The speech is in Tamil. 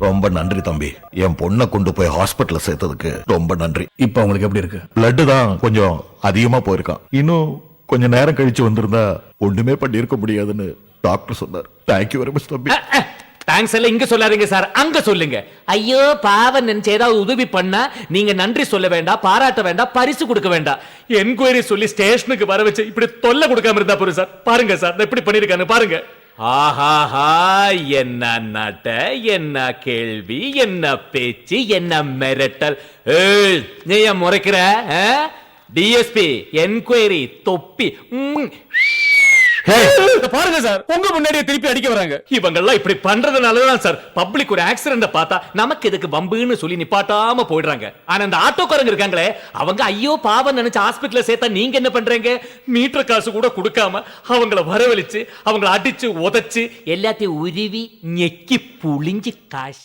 ரொம்ப நன்றி தம்பி. என் பொண்ணை கொண்டு போய் ஹாஸ்பிட்டல்ல சேர்த்ததுக்கு ரொம்ப நன்றி. இப்ப உங்களுக்கு எப்படி இருக்கு? பிளட் தான் கொஞ்சம் அதிகமா போயிருக்கான். இன்னும் கொஞ்ச நேரம் கழிச்சு வந்திருந்தா ஒண்ணுமே பண்ணிருக்க முடியாதுன்னு டாக்டர் சொன்னார். தேங்க்யூ வெரி மச் தம்பி. தேங்க்ஸ் எல்லாம் இங்க சொல்லாதீங்க சார், அங்க சொல்லுங்க. ஐயோ பாவம் நினைச்சு ஏதாவது உதவி பண்ணா நீங்க நன்றி சொல்ல வேண்டாம், பாராட்ட வேண்டாம், பரிசு கொடுக்க வேண்டாம். என்கொயரி சொல்லி ஸ்டேஷனுக்கு வர வச்சு இப்படி தொல்லை கொடுக்காம இருந்தா போதும் சார். பாருங்க சார் எப்படி பண்ணிருக்காங்க பாருங்க. ஆஹாஹா, என்ன நட, என்ன கேள்வி, என்ன பேச்சு, என்ன மிரட்டல். நீ ஏன் முறைக்கிற? டிஎஸ்பி என்கொயரி தொப்பி. பாருங்க சார், உங்க முன்னாடியே திருப்பி அடிக்க வராங்க. இவங்கெல்லாம் இப்படி பண்றதுனாலதான் சார் பப்ளிக் ஒரு ஆக்சிடென்ட் பார்த்தா நமக்கு எதுக்கு வம்புன்னு சொல்லி நிப்பாட்டாம போயிடுறாங்க. ஆனா அந்த ஆட்டோக்காரங்க இருக்காங்களே, அவங்க ஐயோ பாவம் நினைச்சு ஹாஸ்பிட்டல்ல சேர்த்தா நீங்க என்ன பண்றீங்க? மீட்டர் காசு கூட கொடுக்காம அவங்கள வரவழிச்சு அவங்கள அடிச்சு உதைச்சு எல்லாத்தையும் உருவி நெக்கி புளிஞ்சு காசு